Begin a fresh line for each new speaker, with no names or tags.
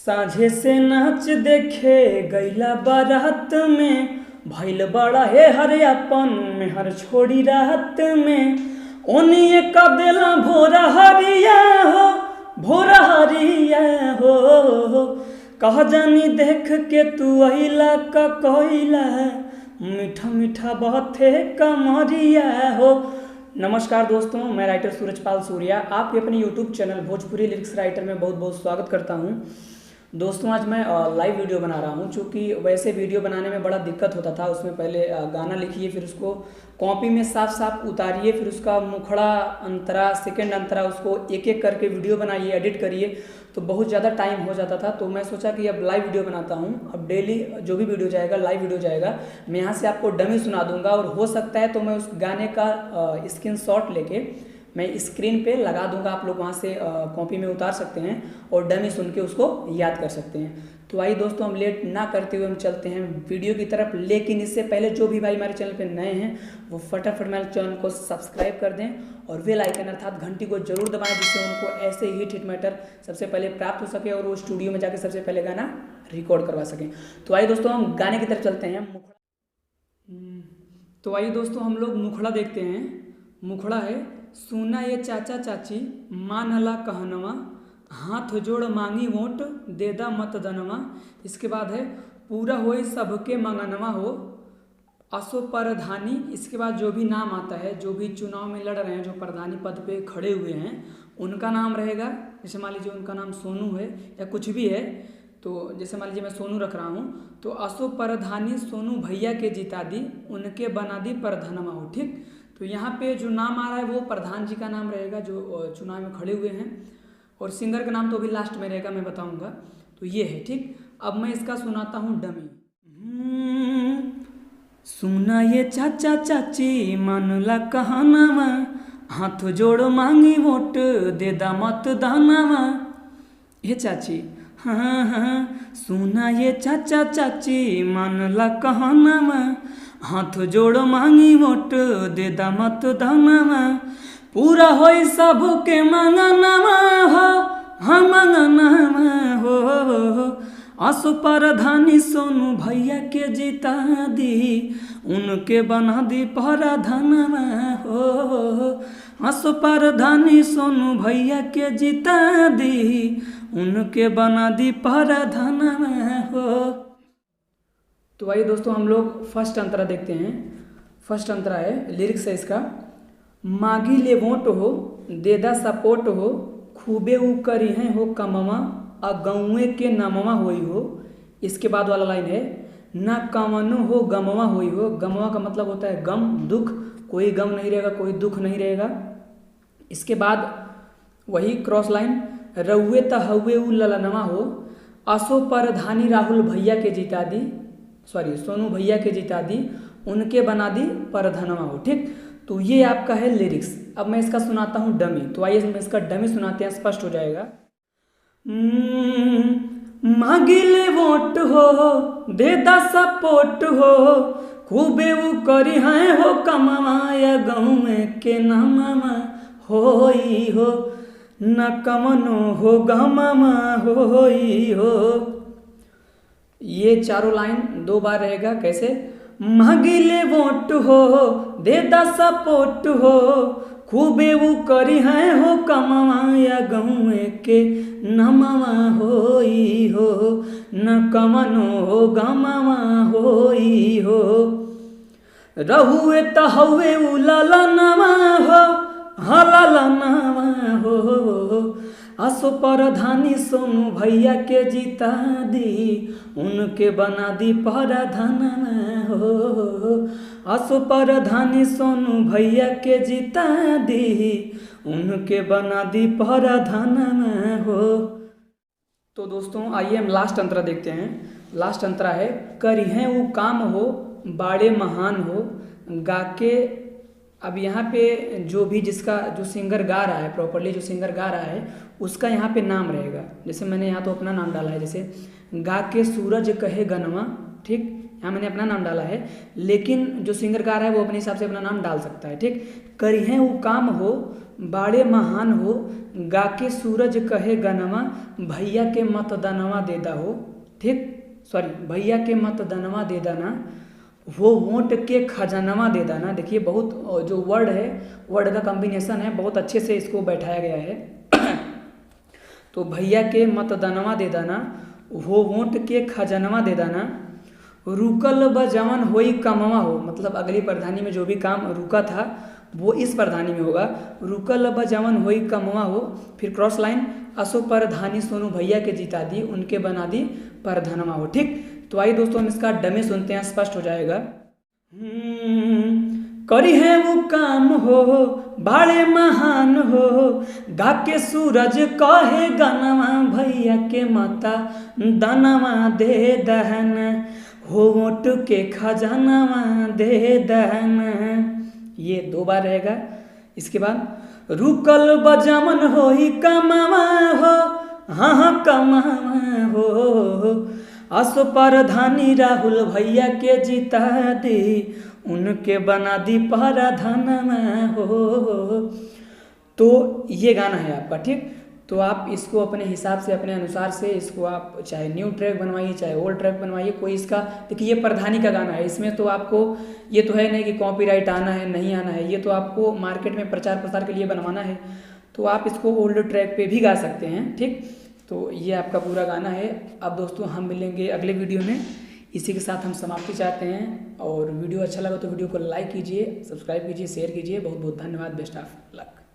साझे से नाच देखे गैला बारात में, भइल बड़ा हे हरे अपन में हर छोड़ी रात में। ओनिए का देला भोरा हरिया हो, भोरा हरिया हो। कह जानी देख के तू अहिला का कोइला, मीठा मीठा बाते कमरिया हो। नमस्कार दोस्तों, मैं राइटर सूरजपाल सूर्या आपके अपने YouTube channel Bhojpuri lyrics writer में बहुत बहुत स्वागत करता हूं। दोस्तों आज मैं लाइव वीडियो बना रहा हूं, क्योंकि वैसे वीडियो बनाने में बड़ा दिक्कत होता था। उसमें पहले गाना लिखिए, फिर उसको कॉपी में साफ साफ उतारिए, फिर उसका मुखड़ा अंतरा सेकंड अंतरा उसको एक एक करके वीडियो बनाइए, एडिट करिए, तो बहुत ज़्यादा टाइम हो जाता था। तो मैं सोचा कि अब लाइव वीडियो बनाता हूं। अब डेली जो भी वीडियो जाएगा, लाइव वीडियो जाएगा, मैं यहाँ से आपको डमी सुना दूंगा, और हो सकता है तो मैं उस गाने का स्क्रीनशॉट लेके मैं स्क्रीन पे लगा दूंगा। आप लोग वहाँ से कॉपी में उतार सकते हैं और डमी सुन के उसको याद कर सकते हैं। तो आइए दोस्तों, हम लेट ना करते हुए हम चलते हैं वीडियो की तरफ। लेकिन इससे पहले जो भी भाई हमारे चैनल पे नए हैं वो फटाफट हमारे चैनल को सब्सक्राइब कर दें और बेल आइकन अर्थात घंटी को जरूर दबाएं, जिससे उनको ऐसे ही हिट मैटर सबसे पहले प्राप्त हो सके और वो स्टूडियो में जाके सबसे पहले गाना रिकॉर्ड करवा सकें। तो आइए दोस्तों, हम गाने की तरफ चलते हैं। तो आइए दोस्तों, हम लोग मुखड़ा देखते हैं। मुखड़ा है, सुना ये चाचा चाची मानला कहनवा, हाथ जोड़ मांगी वोट देदा मत दनवा। इसके बाद है, पूरा होए सबके मंगनवा हो, असो प्रधानी। इसके बाद जो भी नाम आता है, जो भी चुनाव में लड़ रहे हैं, जो प्रधानी पद पे खड़े हुए हैं, उनका नाम रहेगा। जैसे मान लीजिए उनका नाम सोनू है या कुछ भी है, तो जैसे मान लीजिए मैं सोनू रख रहा हूँ, तो असो प्रधानी सोनू भैया के जिता दी, उनके बना दी प्रधानवा हो। ठीक, तो यहाँ पे जो नाम आ रहा है वो प्रधान जी का नाम रहेगा, जो चुनाव में खड़े हुए हैं, और सिंगर का नाम तो अभी लास्ट में रहेगा, मैं बताऊंगा। तो ये है। ठीक, अब मैं इसका सुनाता हूँ डमी। सुना ये चाचा चाची मानला कहनावा, हाथ जोड़ मांगी वोट देदा मत दानावा। ये चाची, हाँ हाँ, सुना ये चाचा चाची मानला कहनावा, हाथ जोड़ मांगी वोट देदा मत दानावा। पूरा होई सबके मंगनवा हो, हाँ मंगनवा हो। असो प्रधानी सोनू भैया के जिता दी, उनके बना दी प्रधानवा हो। असो प्रधानी सोनू भैया के जिता दी, उनके बना दी प्रधानवा हो। तो आइए दोस्तों, हम लोग फर्स्ट अंतरा देखते हैं। फर्स्ट अंतरा है, लिरिक्स है इसका, मागी ले वोट हो देदा सपोर्ट हो, खूबे उ करी हैं हो कमवा, आ गौए के नमवा होई हो। इसके बाद वाला लाइन है, ना कमनो हो गमवा होई हो। गमवा का मतलब होता है गम, दुख। कोई गम नहीं रहेगा, कोई दुख नहीं रहेगा। इसके बाद वही क्रॉस लाइन, रउए त हउए उ ललनवा हो, असो प्रधानी राहुल भैया के जिता दी, सॉरी सोनू भैया के जिता दी, उनके बना दी प्रधानवा हो। ठीक, तो ये आपका है लिरिक्स। अब मैं इसका सुनाता हूँ डमी। तो आइए मैं इसका डमी सुनाते हैं, स्पष्ट हो जाएगा। मांगिले वोट हो देदा सपोर्ट हो, खूबे उ करी हैं हो कमाया, गाँव के नामा होई हो, न कमनो हो गमामा होई हो। ये चारों लाइन दो बार रहेगा। कैसे? मांगिले वोट हो देदा सपोर्ट हो, खूबे उ करी हैं हो कमाया, गाँव के नमवा होई हो, न कमनो हो गमावा होई हो। रहुए त हउए उ ललनवा हो, हललनवा हो। असो प्रधानी सोनू भैया के जिता दी, उनके बना दी प्रधानवा हो। असो प्रधानी सोनू भैया के जिता दी, उनके बना दी प्रधानवा हो। तो दोस्तों आइए हम लास्ट अंतरा देखते हैं। लास्ट अंतरा है, करी हैं वो काम हो बाड़े महान हो, गा के। अब यहाँ पे जो भी जिसका जो सिंगर गा रहा है, प्रॉपरली जो सिंगर गा रहा है, उसका यहाँ पे नाम रहेगा। जैसे मैंने यहाँ तो अपना नाम डाला है, जैसे गा के सूरज कहे गनवा। ठीक, यहाँ मैंने अपना नाम डाला है, लेकिन जो सिंगर गा रहा है वो अपने हिसाब से अपना नाम डाल सकता है। ठीक, करिहें वो काम हो बाड़े महान हो, गा के सूरज कहे गनवा, भैया के मत दनवा दे दा हो। ठीक, सॉरी, भैया के मत दनवा दे दाना, वो वोट के खजानवा दे दाना। देखिए बहुत जो वर्ड है, वर्ड का कॉम्बिनेशन है, बहुत अच्छे से इसको बैठाया गया है। तो भैया के मत दनवा दे दाना, वो वोट के खजानवा दे दाना, रुकल बजवन होई कमवा हो, मतलब अगली प्रधानी में जो भी काम रुका था वो इस प्रधानी में होगा। रुकल बजवन होई कमवा हो, फिर क्रॉस लाइन, असो प्रधानी सोनू भैया के जिता दी, उनके बना दी प्रधानवा हो। ठीक, तो आइए दोस्तों हम इसका डमे सुनते हैं, स्पष्ट हो जाएगा। करी है वो काम हो बाड़े महान हो, गा के सूरज कहे गनवा, भैया के माता दनवा दे दहन, हो वोट के खजानवा दे दहन। ये 2 बार रहेगा। इसके बाद रुकल बजमन हो ही कमावा हो, हाँ हाँ कमावा हो, असो प्रधानी राहुल भैया के जिता दी, उनके बना दी प्रधानवा हो। तो ये गाना है आपका। ठीक, तो आप इसको अपने हिसाब से, अपने अनुसार से इसको आप चाहे न्यू ट्रैक बनवाइए चाहे ओल्ड ट्रैक बनवाइए, कोई इसका, देखिए ये प्रधानी का गाना है, इसमें तो आपको ये तो है नहीं कि कॉपीराइट आना है नहीं आना है, ये तो आपको मार्केट में प्रचार प्रसार के लिए बनवाना है, तो आप इसको ओल्ड ट्रैक पे भी गा सकते हैं। ठीक, तो ये आपका पूरा गाना है। अब दोस्तों हम मिलेंगे अगले वीडियो में, इसी के साथ हम समाप्ति चाहते हैं। और वीडियो अच्छा लगा तो वीडियो को लाइक कीजिए, सब्सक्राइब कीजिए, शेयर कीजिए। बहुत बहुत धन्यवाद। Best of luck.